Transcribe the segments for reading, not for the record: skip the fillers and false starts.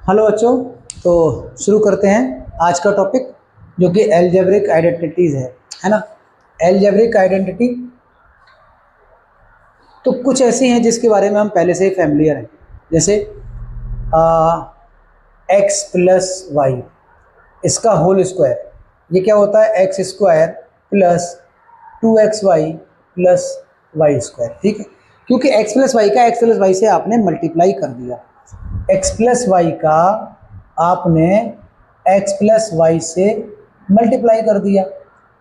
Hello बच्चों। तो शुरू करते हैं आज का टॉपिक जो कि एल्जेब्रिक आइडेंटिटीज़ है ना। एल्जेब्रिक आइडेंटिटी तो कुछ ऐसी हैं जिसके बारे में हम पहले से ही फैमिलियर हैं, जैसे एक्स प्लस वाई, इसका होल स्क्वायर, ये क्या होता है x square plus 2xy plus y square. ठीक है, क्योंकि एक्स प्लस वाई का एक्स प्लस वाई से आपने मल्टीप्लाई कर दिया, एक्स प्लस वाई का आपने एक्स प्लस वाई से मल्टीप्लाई कर दिया,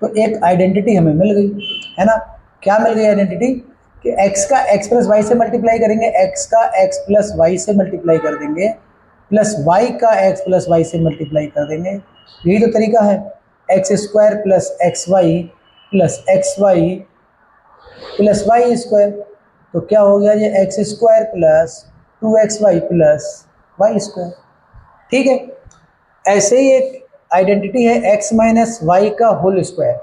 तो एक आइडेंटिटी हमें मिल गई, है ना। क्या मिल गई आइडेंटिटी कि एक्स का एक्स प्लस वाई से मल्टीप्लाई करेंगे, एक्स का एक्स प्लस वाई से मल्टीप्लाई कर देंगे, प्लस वाई का एक्स प्लस वाई से मल्टीप्लाई कर देंगे। यही तो तरीका है, x square plus x y plus y square. तो क्या हो गया ये x square plus 2xy plus y square. ठीक है, ऐसे ही एक आइडेंटिटी है एक्स माइनस वाई का होल स्क्वायर,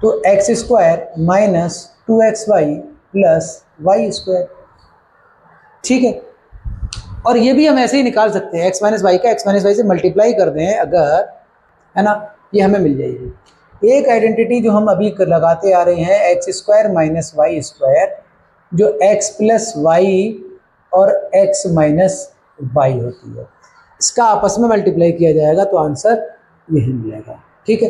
तो x square minus 2xy plus y square. ठीक है, और ये भी हम ऐसे ही निकाल सकते हैं, एक्स माइनस वाई का एक्स माइनस वाई से मल्टीप्लाई कर दें अगर, है ना, ये हमें मिल जाएगी। एक आइडेंटिटी जो हम अभी लगाते आ रहे हैं x square minus y square, जो एक्स प्लस वाई और एक्स माइनस वाई होती है, इसका आपस में मल्टीप्लाई किया जाएगा तो आंसर यही मिलेगा। ठीक है,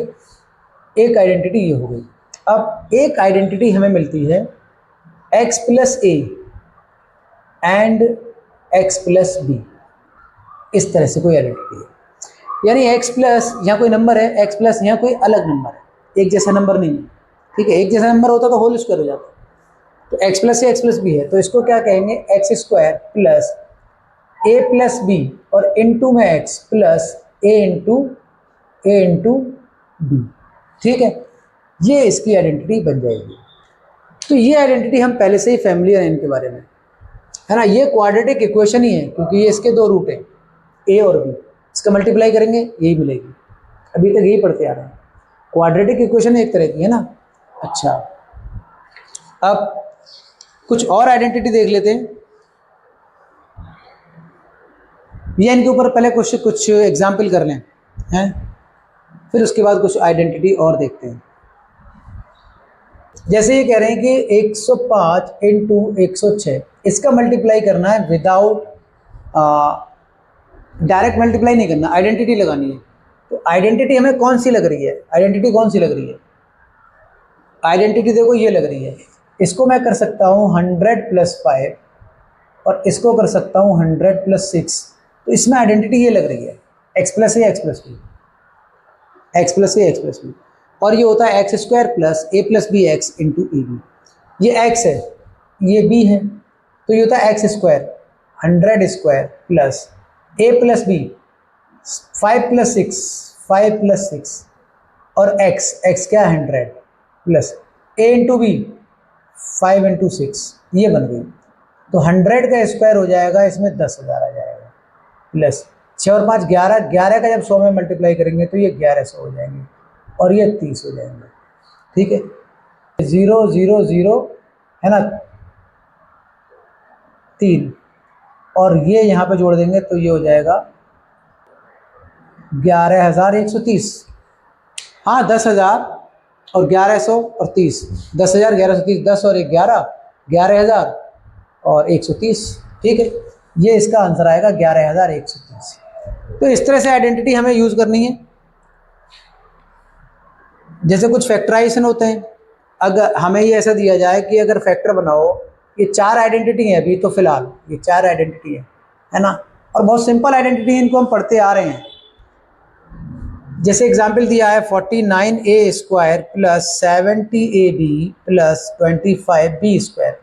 एक आइडेंटिटी ये हो गई। अब एक आइडेंटिटी हमें मिलती है x plus A and x plus B, इस तरह से कोई आइडेंटिटी है, यानी एक्स प्लस यहाँ कोई नंबर है, एक्स प्लस यहाँ कोई अलग नंबर है, एक जैसा नंबर नहीं है। ठीक है, एक जैसा नंबर होता तो होल स्क्वायर हो जाता, तो एक्स प्लस से एक्स प्लस बी है, तो इसको क्या कहेंगे x square plus a plus b और इनटू में x plus a into b. ठीक है, ये इसकी आइडेंटिटी बन जाएगी। तो ये आइडेंटिटी हम पहले से ही फैमिलियर हैं इनके बारे में, है ना। ये क्वाड्रेटिक इक्वेशन ही है क्योंकि ये इसके दो रूट हैं ए और बी, इसका मल्टीप्लाई करेंगे यही मिलेगी, अभी तक यही पढ़ते आ रहे हैं। क्वाड्रेटिक इक्वेशन एक तरह की है ना। अच्छा, अब कुछ और आइडेंटिटी देख लेते हैं, या इनके ऊपर पहले कुछ एग्जाम्पल कर लें हैं, फिर उसके बाद कुछ आइडेंटिटी और देखते हैं। जैसे ये कह रहे हैं कि 105 इंटू 106, इसका मल्टीप्लाई करना है विदाउट डायरेक्ट मल्टीप्लाई नहीं करना, आइडेंटिटी लगानी है। तो आइडेंटिटी हमें कौन सी लग रही है, आइडेंटिटी कौन सी लग रही है, आइडेंटिटी देखो ये लग रही है, इसको मैं कर सकता हूँ 100 प्लस 5 और इसको कर सकता हूँ 100 प्लस 6, तो इसमें आइडेंटिटी ये लग रही है x plus a x plus b, x plus a x plus b, और ये होता है x square plus a plus b x into a b. ये एक्स है, ये बी है, तो ये होता है x square 100 square plus a plus b 5 plus 6 और एक्स क्या 100 plus a into b 5 into 6, ये बन गई। तो 100 का स्क्वायर हो जाएगा, इसमें 10,000 आ जाएगा, प्लस 6 और 5 11, 11 का जब 100 में मल्टीप्लाई करेंगे तो ये 1100 हो जाएंगे और ये 30 हो जाएंगे। ठीक है, 0 0 0 है ना, 3, और ये यहाँ पे जोड़ देंगे तो ये हो जाएगा 11,130। हाँ, 10,000 और 1100 और 30, 10,000 1130, 10 और 11 11,000 और 130। ठीक है, ये इसका आंसर आएगा 11,130। तो इस तरह से आइडेंटिटी हमें यूज़ करनी है। जैसे कुछ फैक्टराइजेशन होते हैं, अगर हमें ये ऐसा दिया जाए कि अगर फैक्टर बनाओ, ये 4 आइडेंटिटी है अभी तो फिलहाल ये 4 आइडेंटिटी है ना, और बहुत सिंपल आइडेंटिटी है, इनको हम पढ़ते आ रहे हैं। जैसे एग्जाम्पल दिया है 49a square plus 70ab plus 25b square,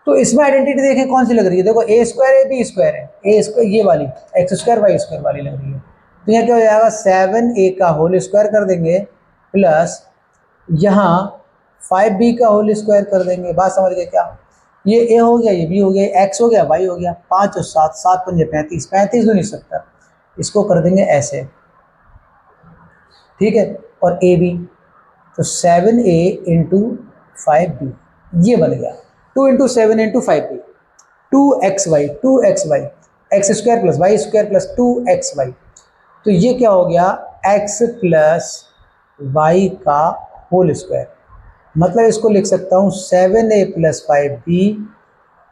तो इसमें आइडेंटिटी देखें कौन सी लग रही है, देखो ए स्क्वायर है बी स्क्वायर है, ए स्क्वायर ये वाली एक्स स्क्वायर वाई स्क्वायर वाली लग रही है, तो यहाँ क्या हो जाएगा 7a का होल स्क्वायर कर देंगे प्लस यहाँ 5b का होल स्क्वायर कर देंगे। बात समझ गए क्या, ये ए हो गया, ये बी हो गया, एक्स हो गया, वाई हो गया, 5 और 7 7 पंजे 35, 35 नहीं सकता, इसको कर देंगे ऐसे। ठीक है, और ए बी, तो 7a इंटू 5b, ये बन गया 2 into 7 into 5b, 2xy x square plus y square plus 2xy। तो ये क्या हो गया, x प्लस वाई का होल स्क्वायर। मतलब इसको लिख सकता हूँ 7a प्लस 5b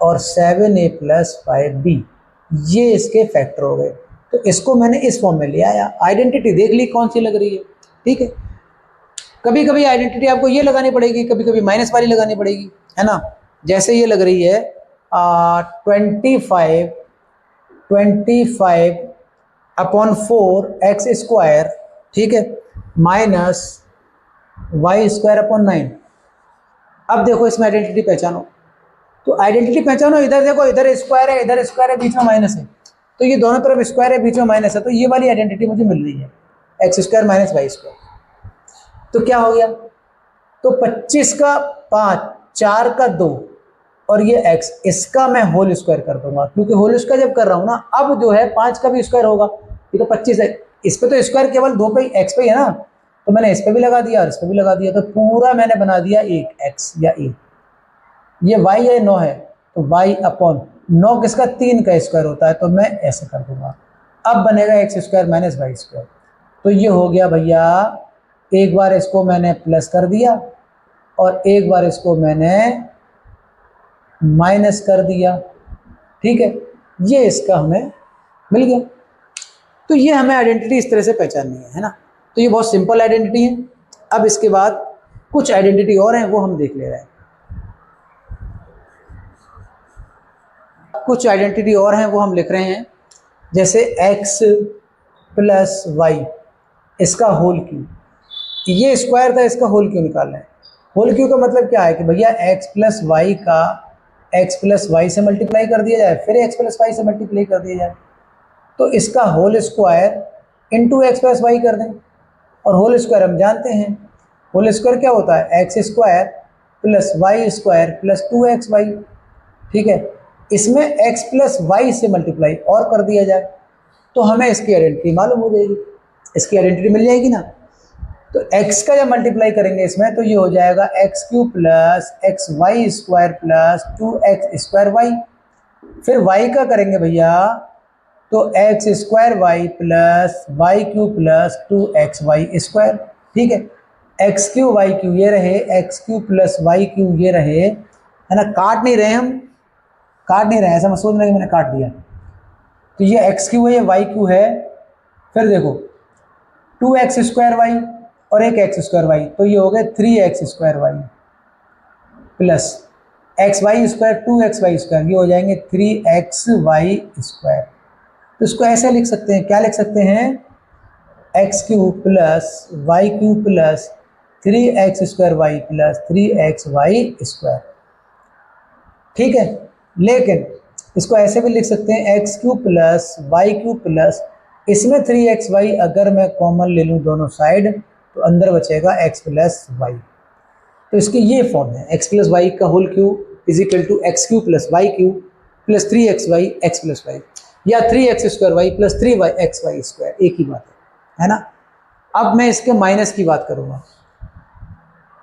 और 7a प्लस 5b, ये इसके फैक्टर हो गए। तो इसको मैंने इस फॉर्म में ले आया, आइडेंटिटी देख ली कौन सी लग रही है। ठीक है, कभी कभी आइडेंटिटी आपको ये लगानी पड़ेगी, कभी कभी माइनस वाली लगानी पड़ेगी, है ना। जैसे ये लग रही है 25 अपॉन 4x², ठीक है, माइनस वाई स्क्वायर अपॉन 9। अब देखो इसमें आइडेंटिटी पहचानो, तो आइडेंटिटी पहचानो, इधर देखो, इधर स्क्वायर है, इधर स्क्वायर है, बीच में माइनस है, तो ये दोनों तरफ स्क्वायर है, बीच में माइनस है, तो ये वाली आइडेंटिटी मुझे मिल रही है, x² माइनस वाई स्क्वायर। तो क्या हो गया, तो 25 का 5, 4 का 2 और ये x, इसका मैं होल स्क्वायर कर दूंगा, क्योंकि होल स्क्वायर जब कर रहा हूं ना, अब जो है 5 का भी स्क्वायर होगा, ये तो 25 है, इस पे तो स्क्वायर केवल 2 पे x पे ही है ना, तो मैंने इस पे भी लगा दिया और इस पे भी लगा दिया, तो पूरा मैंने बना दिया एक x या a। ये y है 9 है, तो y अपॉन 9 किसका, 3 का स्क्वायर होता है, तो मैं ऐसे कर दूंगा। अब बनेगा x² माइनस वाई स्क्वायर। तो ये हो गया भैया, एक बार इसको मैंने प्लस कर दिया और एक बार इसको मैंने माइनस कर दिया। ठीक है, ये इसका हमें मिल गया। तो ये हमें आइडेंटिटी इस तरह से पहचाननी है ना। तो ये बहुत सिंपल आइडेंटिटी है। अब इसके बाद कुछ आइडेंटिटी और हैं, वो हम देख ले रहे हैं। कुछ आइडेंटिटी और हैं, वो हम लिख रहे हैं, जैसे x प्लस वाई, इसका होल क्यूब। ये स्क्वायर था, इसका होल क्यूब निकालना है। होल क्यूब का मतलब क्या है कि भैया x प्लस वाई का x प्लस वाई से मल्टीप्लाई कर दिया जाए, फिर x प्लस वाई से मल्टीप्लाई कर दिया जाए, तो इसका whole square into x plus y कर दें। और होल स्क्वायर हम जानते हैं, होल स्क्वायर क्या होता है, x² plus y square plus 2xy। ठीक है, इसमें x प्लस वाई से मल्टीप्लाई और कर दिया जाए, तो हमें इसकी आइडेंटिटी मालूम हो जाएगी, इसकी आइडेंटिटी मिल जाएगी ना। तो x का जब मल्टीप्लाई करेंगे इसमें, तो ये हो जाएगा x³ plus xy² plus 2x²y। फिर y का करेंगे भैया, तो x² plus y³ plus 2xy²। ठीक है, x³ y³ ये रहे, x³ प्लस y³ ये रहे, है ना। काट नहीं रहे हम, काट नहीं रहे, ऐसा मत सोच रहे कि मैंने काट दिया। तो ये x³ है, ये y³ है, फिर देखो 2x² y और एक x² y, तो ये हो गए 3x² y plus xy² 2xy², ये हो जाएंगे 3xy²। तो इसको ऐसे लिख सकते हैं, क्या लिख सकते हैं, x³ plus y³ plus 3x² y plus 3xy²। ठीक है, लेकिन इसको ऐसे भी लिख सकते हैं, x³ प्लस y³ प्लस, इसमें 3xy अगर मैं कॉमन ले लूँ दोनों साइड, तो अंदर बचेगा x प्लस वाई। तो इसकी ये फॉर्म है, x प्लस वाई का whole cube is equal to x³ plus y³ plus 3xy x plus y, या 3x² प्लस 3xy², एक ही बात है ना। अब मैं इसके माइनस की बात करूँगा।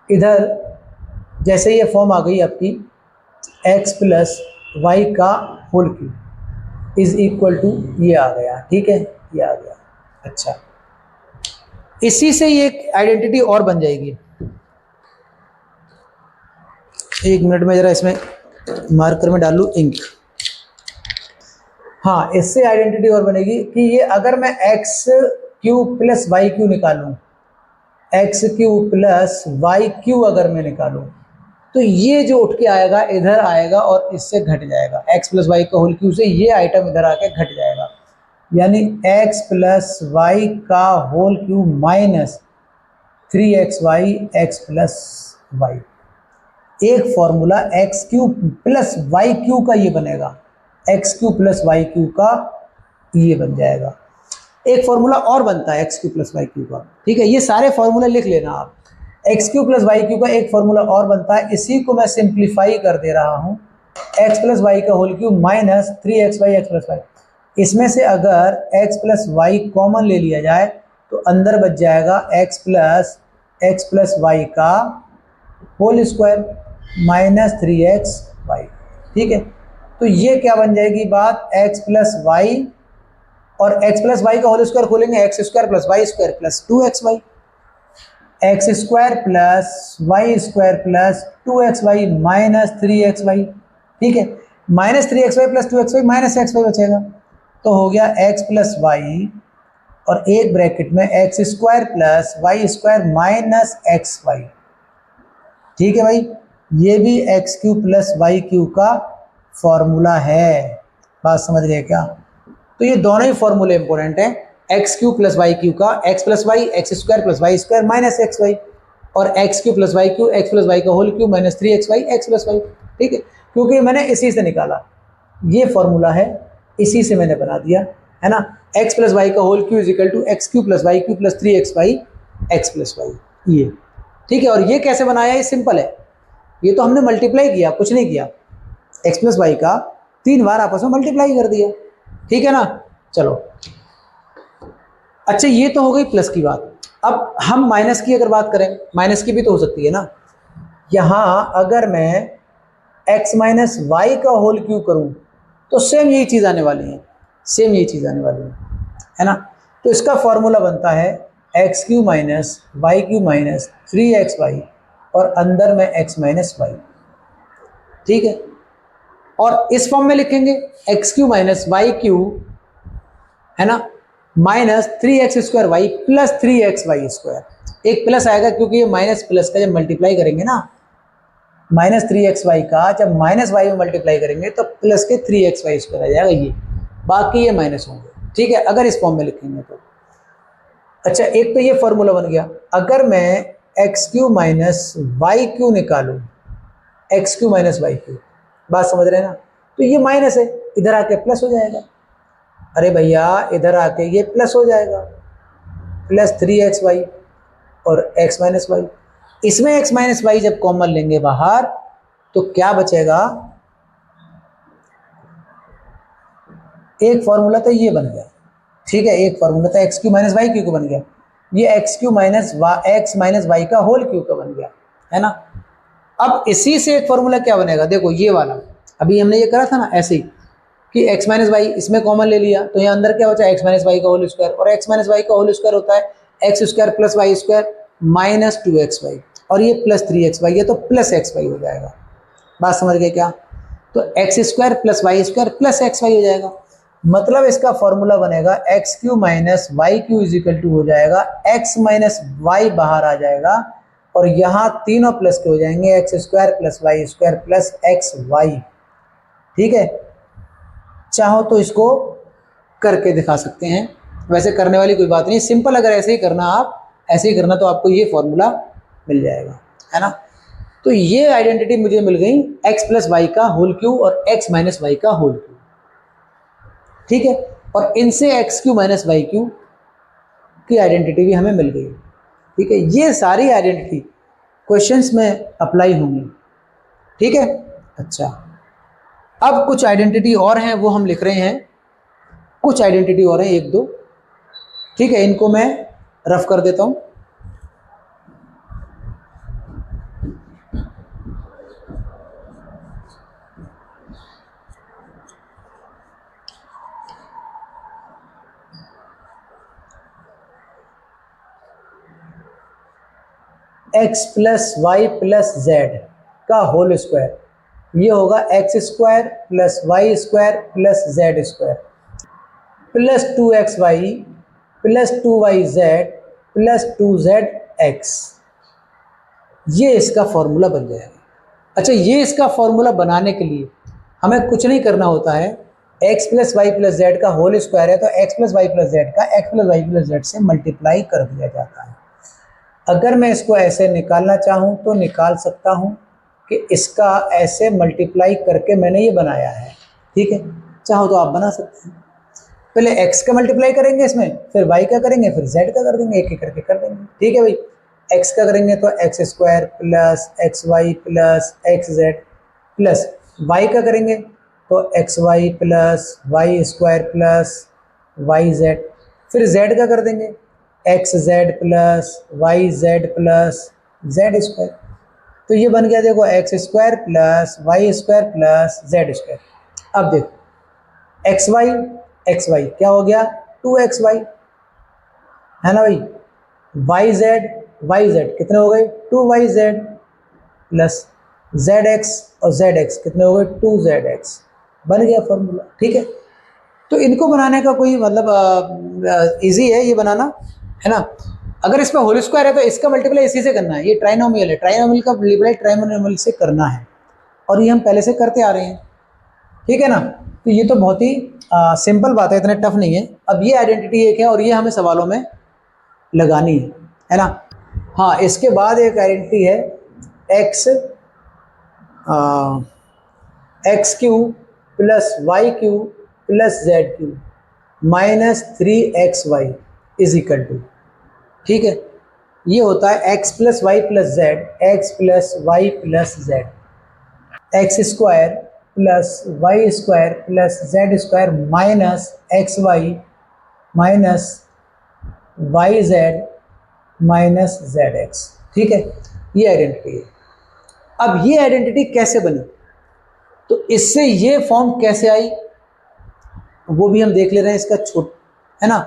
इधर जैसे ये फॉर्म आ गई आपकी, x प्लस वाई का whole cube is equal to, ये आ गया। ठीक है, ये आ गया। अच्छा, इसी से ये एक आइडेंटिटी और बन जाएगी। एक मिनट में जरा इसमें मार्कर में डालूं इंक। हाँ, इससे आइडेंटिटी और बनेगी कि ये अगर मैं x³ प्लस y³ निकालूं, x³ प्लस y³ अगर मैं निकालूं, तो ये जो उठ के आएगा इधर आएगा और इससे घट जाएगा, x प्लस वाई का होल क्यूब से ये आइटम इधर आके घट जाएगा, यानी x प्लस वाई का whole cube minus 3xy x plus y. एक फॉर्मूला x³ प्लस y³ का ये बनेगा, x³ प्लस y³ का ये बन जाएगा। एक फॉर्मूला और बनता है x³ प्लस y³ का। ठीक है, ये सारे फॉर्मूले लिख लेना आप। x³ प्लस y³ का एक फॉर्मूला और बनता है, इसी को मैं सिंप्लीफाई कर दे रहा हूँ, x प्लस वाई का whole cube minus 3xy x plus y. इसमें से अगर x प्लस वाई कॉमन ले लिया जाए, तो अंदर बच जाएगा x प्लस वाई का होल स्क्वायर माइनस 3xy। ठीक है, तो ये क्या बन जाएगी बात, x प्लस वाई, और x प्लस वाई का होल स्क्वायर खोलेंगे, x square plus y square plus 2xy, x square plus y square plus 2xy minus 3xy। ठीक है, minus 3xy plus 2xy minus xy बचेगा, तो हो गया x प्लस वाई और एक ब्रैकेट में x square plus y square minus x y. ठीक है भाई, ये भी x cube plus y cube का फॉर्मूला है, बात समझ रहे हैं क्या? तो ये दोनों ही फॉर्मूले इंपॉर्टेंट हैं, x cube plus y cube का, x plus y x square plus y square minus x y, और x cube plus y cube x plus y का whole cube minus 3xy x plus y. ठीक है, क्योंकि मैंने इसी से निकाला, ये फॉर्मूला है, इसी से मैंने बना दिया, है ना। एक्स प्लस वाई का whole cube is equal to x cube plus y cube plus 3xy x plus y, ये ठीक है। और ये कैसे बनाया, ये सिंपल है, ये तो हमने मल्टीप्लाई किया, कुछ नहीं किया, एक्स प्लस वाई का 3 बार आपस में मल्टीप्लाई कर दिया, ठीक है ना। चलो अच्छा, ये तो हो गई प्लस की बात। अब हम माइनस की अगर बात करें, माइनस की भी तो हो सकती है ना। यहां अगर मैं x माइनस वाई का होल क्यू करूं तो सेम यही चीज आने वाली है, सेम यही चीज आने वाली है ना। तो इसका फॉर्मूला बनता है x cube minus y cube minus 3xy और अंदर में x माइनस वाई। ठीक है, और इस फॉर्म में लिखेंगे x cube minus y cube, है ना, minus 3x square y plus 3xy square. एक प्लस आएगा क्योंकि ये माइनस प्लस का जब मल्टीप्लाई करेंगे ना, माइनस 3xy का जब माइनस वाई में मल्टीप्लाई करेंगे तो प्लस के 3xy स्क्वायर आ जाएगा, ये बाकी ये माइनस होंगे। ठीक है, अगर इस फॉर्म में लिखेंगे तो। अच्छा, एक तो ये फॉर्मूला बन गया। अगर मैं x cube minus y cube निकालूं, x cube minus y cube, बात समझ रहे हैं ना, तो ये माइनस है, इधर आके प्लस हो जाएगा। अरे भैया इधर आके ये प्लस हो जाएगा, प्लस 3xy और x माइनस वाई। इसमें x माइनस वाई जब कॉमन लेंगे बाहर तो क्या बचेगा, एक फॉर्मूला तो ये बन गया। ठीक है, एक फॉर्मूला तो x cube minus y cube का बन गया, ये x cube minus x minus y का होल क्यू का बन गया, है ना। अब इसी से एक फॉर्मूला क्या बनेगा, देखो ये वाला, अभी हमने ये करा था ना ऐसे ही कि x माइनस वाई इसमें कॉमन ले लिया तो यहाँ अंदर क्या बचा, x माइनस वाई का होल स्क्वायर, और x माइनस वाई का होल स्क्वायर होता है x square plus y square minus 2xy, और ये प्लस 3xy, ये तो प्लस xy हो जाएगा। बात समझ गए क्या? तो x square plus y square plus xy हो जाएगा, मतलब इसका फॉर्मूला बनेगा x cube minus y cube is equal to हो जाएगा x माइनस वाई बाहर आ जाएगा, और यहाँ तीनों प्लस के हो जाएंगे, x square plus y square plus x y. ठीक है, चाहो तो इसको करके दिखा सकते हैं, वैसे करने वाली कोई बात नहीं, सिंपल अगर ऐसे ही करना, आप ऐसे ही करना तो आपको ये फॉर्मूला मिल जाएगा, है ना। तो ये आइडेंटिटी मुझे मिल गई, x प्लस वाई का होल क्यू और x माइनस वाई का होल क्यू। ठीक है, और इनसे x cube minus y cube की आइडेंटिटी भी हमें मिल गई। ठीक है, ये सारी आइडेंटिटी क्वेश्चंस में अप्लाई होंगी। ठीक है, अच्छा अब कुछ आइडेंटिटी और हैं, वो हम लिख रहे हैं, कुछ आइडेंटिटी और हैं, एक दो। ठीक है, इनको मैं रफ कर देता हूं। X plus y plus z का होल स्क्वायर, ये होगा x square plus y square plus z square plus 2xy plus 2yz plus 2zx। ये इसका फॉर्मूला बन जाएगा। अच्छा, ये इसका फॉर्मूला बनाने के लिए हमें कुछ नहीं करना होता है, x plus y plus z का होल स्क्वायर है तो x plus y plus z का x plus y plus z से मल्टीप्लाई कर दिया जाता है। अगर मैं इसको ऐसे निकालना चाहूँ तो निकाल सकता हूँ कि इसका ऐसे मल्टीप्लाई करके मैंने ये बनाया है। ठीक है, चाहो तो आप बना सकते हैं, पहले x का मल्टीप्लाई करेंगे इसमें, फिर y का करेंगे, फिर z का कर देंगे, एक एक करके कर देंगे। ठीक है भाई, x का करेंगे तो x square plus x y plus x z, plus y का करेंगे तो x y plus y square plus y z, फिर z का कर देंगे x z plus y z plus z square. तो ये बन गया देखो x square plus y square plus z square. अब देखो एक्स वाई क्या हो गया 2xy, है ना भाई। वाई जेड कितने हो गए 2yz प्लस zx और zx कितने हो गए 2zx, बन गया फॉर्मूला। ठीक है, तो इनको बनाने का कोई मतलब इजी है ये बनाना, है ना। अगर इसमें होल स्क्वायर है तो इसका मल्टीप्लाई इसी से करना है, ये ट्राइनोमियल है, ट्राइनोमियल का मल्टीप्लाई ट्राइनोमियल से करना है, और ये हम पहले से करते आ रहे हैं। ठीक है ना, तो ये तो बहुत ही सिंपल बात है, इतने टफ नहीं है। अब ये आइडेंटिटी एक है और ये हमें सवालों में लगानी है ना। हाँ, इसके बाद एक आइडेंटिटी है x x cube plus y cube plus z cube minus 3xy is equal to, ठीक है, ये होता है x plus y plus z, x plus y plus z, x square plus y square plus z square minus x y minus y z minus z x. ठीक है, ये identity है। अब ये आइडेंटिटी कैसे बनी, तो इससे ये फॉर्म कैसे आई वो भी हम देख ले रहे हैं, इसका छोट, है ना।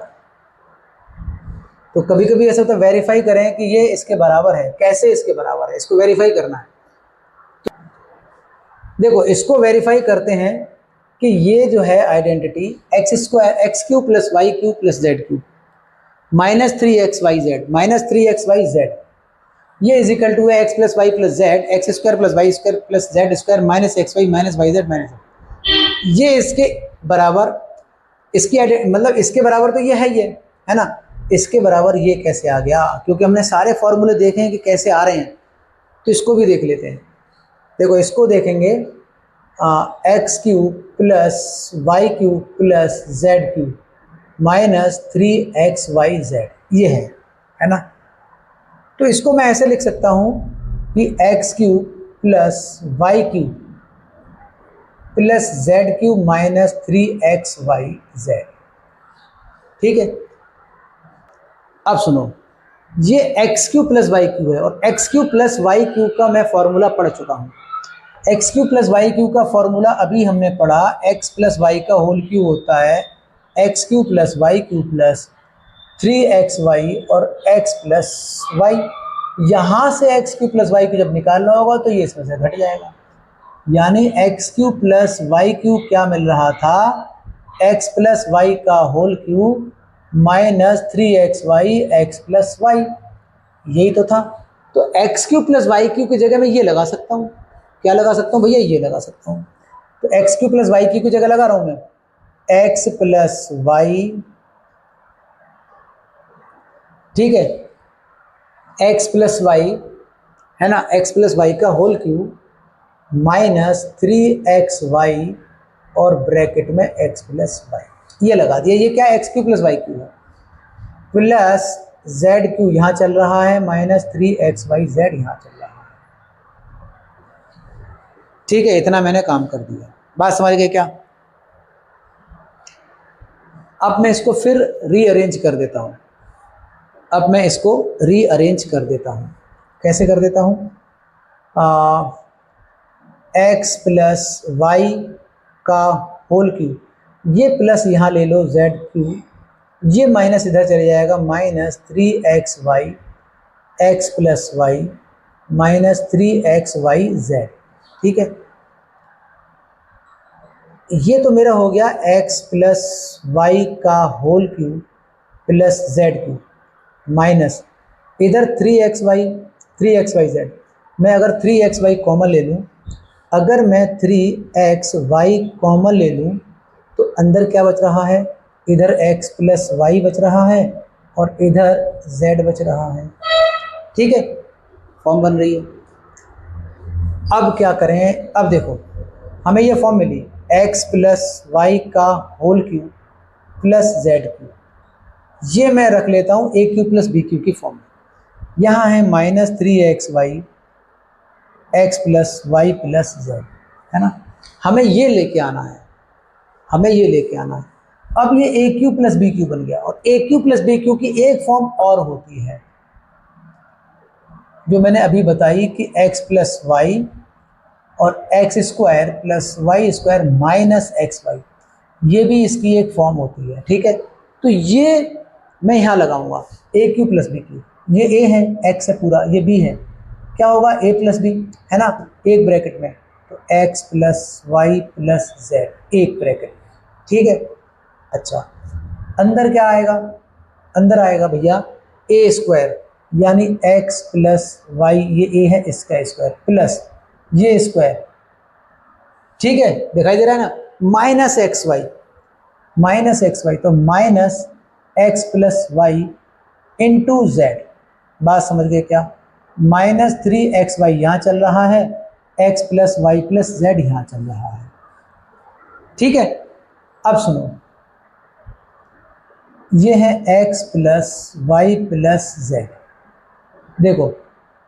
तो कभी कभी ऐसा होता है, वेरीफाई करें कि ये इसके बराबर है, कैसे इसके बराबर है, इसको वेरीफाई करना है। देखो, इसको वेरीफाई करते हैं कि ये जो है identity x square x cube plus y cube plus z cube minus 3xy z ये इज इक्वल टू है x plus y plus z, x square plus y square plus z square minus x y minus y z minus, ये इसके बराबर, इसकी मतलब इसके बराबर तो ये है ना। इसके बराबर ये कैसे आ गया, क्योंकि हमने सारे फॉर्मूले देखे हैं कि कैसे आ रहे हैं, तो इसको भी देख लेते हैं। देखो, इसको देखेंगे x cube plus y cube plus z cube minus 3xy z, ये है ना। तो इसको मैं ऐसे लिख सकता हूँ कि x cube plus y cube plus z cube minus 3xy z। ठीक है, अब सुनो, ये x cube plus y cube है, और x cube plus y cube का मैं फॉर्मूला पढ़ चुका हूँ। X cube plus y cube का फॉर्मूला अभी हमने पढ़ा, एक्स प्लस वाई का होल क्यू होता है x cube plus y cube plus 3xy और x प्लस वाई। यहाँ से x cube plus y Q जब निकालना होगा तो ये इसमें से घट जाएगा, यानी x cube plus y cube क्या मिल रहा था, एक्स प्लस वाई का whole cube minus 3xy x plus y, यही तो था। तो x cube plus y cube की जगह मैं ये लगा सकता हूँ, क्या लगा सकता हूँ भैया, ये लगा सकता हूँ। तो x cube plus y cube की जगह लगा रहा हूँ मैं एक्स प्लस वाई, ठीक है, एक्स प्लस वाई, है ना, एक्स प्लस वाई का होल क्यू माइनस 3xy और ब्रैकेट में एक्स प्लस वाई, ये लगा दिया। ये क्या x cube plus y cube है, प्लस जेड क्यू यहाँ चल रहा है माइनस 3xy z यहाँ चल रहा है। ठीक है, इतना मैंने काम कर दिया, बात समझ गए क्या। अब मैं इसको फिर रीअरेंज कर देता हूँ, अब मैं इसको रीअरेंज कर देता हूँ। कैसे कर देता हूँ, एक्स प्लस वाई का होल क्यू, ये प्लस यहाँ ले लो जेड क्यू, ये माइनस इधर चले जाएगा, minus 3xy x plus y minus 3xy z। ठीक है, ये तो मेरा हो गया x प्लस वाई का whole cube plus z cube minus इधर 3xy z। मैं अगर 3xy कॉमन ले लूँ, अगर मैं 3xy कॉमन ले लूँ तो अंदर क्या बच रहा है, इधर x प्लस वाई बच रहा है और इधर z बच रहा है। ठीक है, फॉर्म बन रही है। अब क्या करें, अब देखो हमें ये फॉर्म मिली x प्लस वाई का whole cube plus z cube, ये मैं रख लेता हूँ a cube plus b cube की फॉर्म में। यहाँ है minus 3xy x plus y plus z, है ना। हमें ये लेके आना है, हमें ये लेके आना है। अब ये ए क्यू प्लस बी क्यू बन गया, और ए क्यू प्लस बी क्यू की एक फॉर्म और होती है जो मैंने अभी बताई कि एक्स प्लस वाई और x square plus y square minus x y, ये भी इसकी एक फॉर्म होती है, ठीक है। तो ये मैं यहाँ लगाऊंगा ए क्यू प्लस बी क्यू, ये ए है, एक्स है पूरा, ये बी है, क्या होगा ए प्लस बी, है ना, एक ब्रैकेट में, तो x plus y plus z, एक ब्रैकेट, ठीक है। अच्छा, अंदर क्या आएगा, अंदर आएगा भैया ए स्क्वायर, यानी एक्स प्लस वाई, ये ए है इसका स्क्वायर, प्लस ये स्क्वायर, ठीक है, दिखाई दे रहा है ना, minus x y, minus x y, तो minus x plus y into z, बात समझ गए क्या, माइनस 3xy यहाँ चल रहा है, x plus y plus z यहाँ चल रहा है, ठीक है। अब सुनो, ये है x plus y plus z, देखो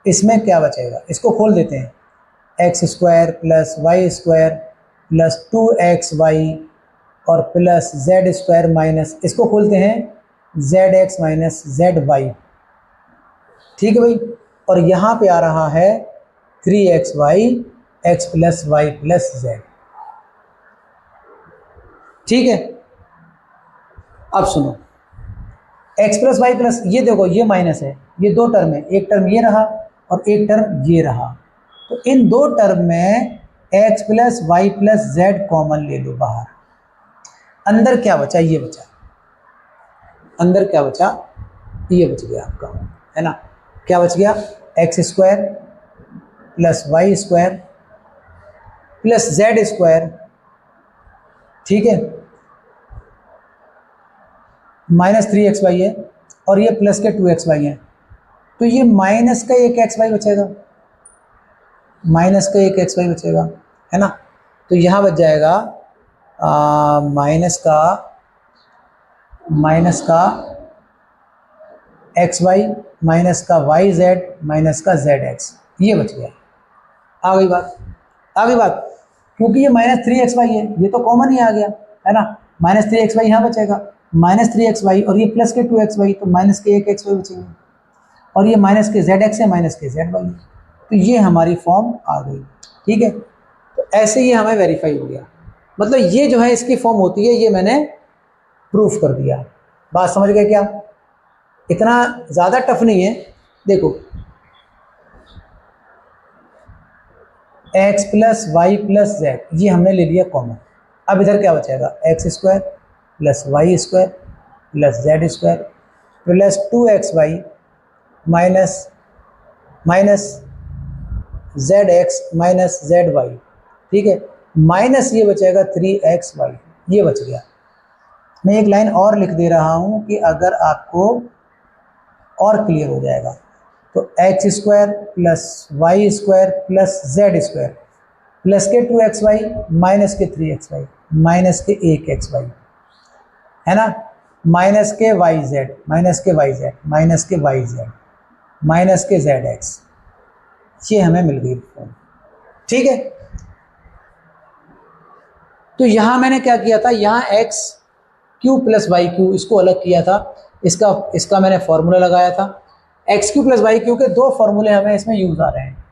इसमें क्या बचेगा, इसको खोल देते हैं, x square plus y square plus 2xy और प्लस जेड स्क्वायर माइनस, इसको खोलते हैं z x minus z y, ठीक है भाई, और यहाँ पे आ रहा है 3xy x plus y plus z, ठीक है। अब सुनो, x प्लस वाई प्लस, ये देखो ये माइनस है, ये दो टर्म है, एक टर्म ये रहा और एक टर्म ये रहा, तो इन दो टर्म में x plus y plus z common ले लो बाहर, अंदर क्या बचा, ये बचा, अंदर क्या बचा, ये बच गया आपका, है ना, क्या बच गया, x square plus y square plus z square, ठीक है, माइनस 3xy है और ये प्लस के 2xy है, तो ये माइनस का एक xy बचेगा, माइनस का एक xy बचेगा, है ना, तो यहाँ बच जाएगा माइनस का xy माइनस का yz माइनस का zx, ये बच गया, आ गई बात, आ गई बात, क्योंकि ये माइनस 3xy है, ये तो कॉमन ही आ गया, है ना, माइनस 3xy यहाँ बचेगा, माइनस 3xy और ये प्लस के 2xy, तो माइनस के एक xy बचेंगे, और ये माइनस के zx है, माइनस के zy है, तो ये हमारी फॉर्म आ गई, ठीक है। तो ऐसे ही हमें वेरीफाई हो गया, मतलब ये जो है इसकी फॉर्म होती है, ये मैंने प्रूफ कर दिया, बात समझ गए क्या, इतना ज़्यादा टफ नहीं है। देखो x plus y plus z, ये हमने ले लिया कॉमन, अब इधर क्या बचेगा, x square plus y square plus z square plus 2xy minus minus z x minus z y, ठीक है, माइनस ये बचेगा 3xy, ये बच गया। मैं एक लाइन और लिख दे रहा हूँ कि अगर आपको और क्लियर हो जाएगा, तो x square plus y square plus z square plus के 2xy माइनस के 3xy माइनस के 1xy, है ना, माइनस के वाई जेड माइनस के वाई जेड माइनस के वाई जेड माइनस के जेड एक्स, ये हमें मिल गई फॉर्म, ठीक है। तो यहाँ मैंने क्या किया था, यहाँ x cube plus y cube इसको अलग किया था, इसका मैंने फॉर्मूला लगाया था, x cube plus y cube के दो फॉर्मूले हमें इसमें यूज़ आ रहे हैं,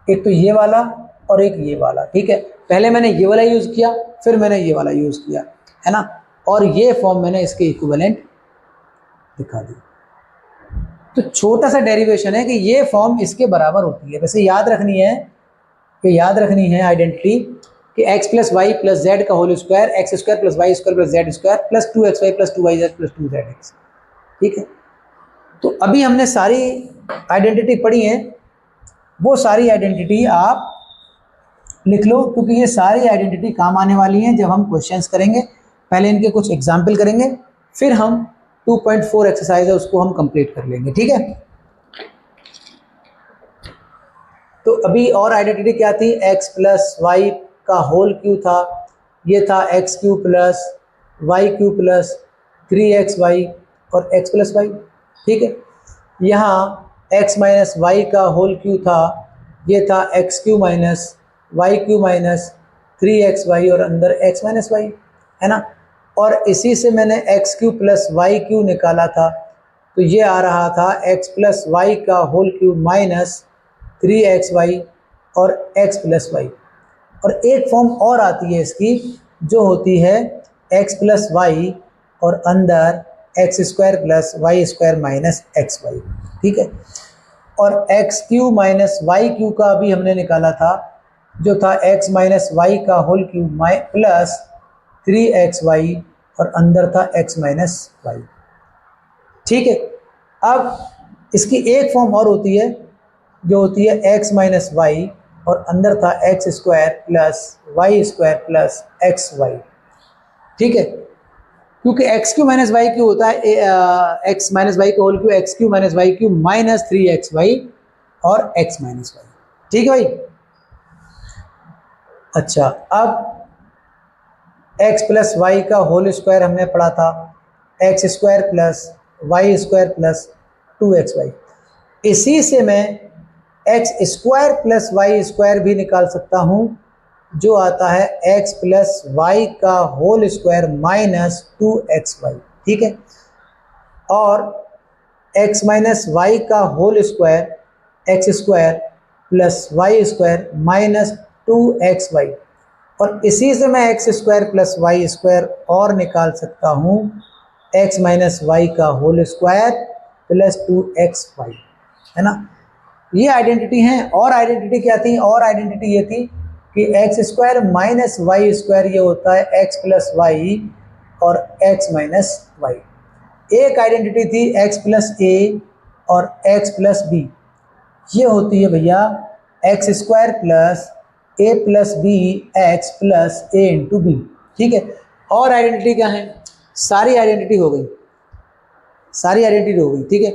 एक तो ये वाला और एक ये वाला, ठीक है, पहले मैंने ये वाला यूज़ किया, फिर मैंने ये वाला यूज़ किया, है ना, और ये फॉर्म मैंने इसके इक्विवेलेंट दिखा दी। तो छोटा सा डेरिवेशन है कि ये फॉर्म इसके बराबर होती है, वैसे याद रखनी है आइडेंटिटी कि x plus y plus z का whole square, x square plus y square plus z square plus 2xy plus 2yz plus 2zx, ठीक है। तो अभी हमने सारी आइडेंटिटी पढ़ी है, वो सारी आइडेंटिटी आप लिख लो, क्योंकि ये सारी आइडेंटिटी काम आने वाली हैं जब हम क्वेश्चंस करेंगे। पहले इनके कुछ एग्जाम्पल करेंगे, फिर हम 2.4 एक्सरसाइज है उसको हम कंप्लीट कर लेंगे, ठीक है। तो अभी और आइडेंटिटी क्या थी, एक्स प्लस वाई का होल क्यू था, ये था x cube plus y cube plus 3xy और एक्स प्लस वाई, ठीक है। यहाँ एक्स माइनस वाई का होल क्यू था, ये था x cube minus y cube minus 3xy और अंदर एक्स माइनस वाई, है ना, और इसी से मैंने x cube plus y cube निकाला था, तो ये आ रहा था एक्स प्लस वाई का होल क्यू माइनस 3xy और x प्लस वाई। और एक फॉर्म और आती है इसकी जो होती है x प्लस वाई और अंदर x square plus y square minus x y. ठीक है, और x cube minus y cube का भी हमने निकाला था, जो था x माइनस वाई का होल क्यूब प्लस 3xy और अंदर था x माइनस वाई। ठीक है, अब इसकी एक फॉर्म और होती है जो होती है x माइनस वाई और अंदर था x square plus y square plus x y. ठीक है, क्योंकि x cube minus y cube होता है एक्स माइनस वाई का whole cube x cube minus y cube minus 3xy और एक्स माइनस वाई। ठीक है भाई। अच्छा, अब एक्स प्लस वाई का होल स्क्वायर हमने पढ़ा था, x square plus y square plus 2xy। इसी से मैं x square plus y square भी निकाल सकता हूँ, जो आता है एक्स प्लस वाई का होल स्क्वायर माइनस 2xy। ठीक है, और एक्स माइनस वाई का whole square x square plus y square minus 2xy। और इसी से मैं x square plus y square और निकाल सकता हूँ एक्स माइनस वाई का होल स्क्वायर प्लस 2xy, है ना। ये आइडेंटिटी हैं। और आइडेंटिटी क्या थी? और आइडेंटिटी ये थी कि x square minus y square ये होता है एक्स प्लस वाई और एक्स माइनस वाई। एक आइडेंटिटी थी एक्स प्लस ए और एक्स प्लस बी, ये होती है भैया x square plus a plus b x plus a into b. ठीक है, और आइडेंटिटी क्या है? सारी आइडेंटिटी हो गई, सारी आइडेंटिटी हो गई। ठीक है,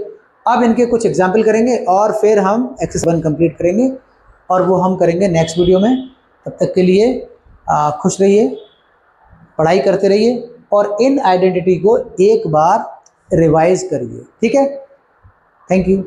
अब इनके कुछ एग्जाम्पल करेंगे और फिर हम एक्सरसाइज 1 कंप्लीट करेंगे, और वो हम करेंगे नेक्स्ट वीडियो में। तब तक के लिए खुश रहिए, पढ़ाई करते रहिए और इन आइडेंटिटी को एक बार रिवाइज करिए। ठीक है, थैंक यू।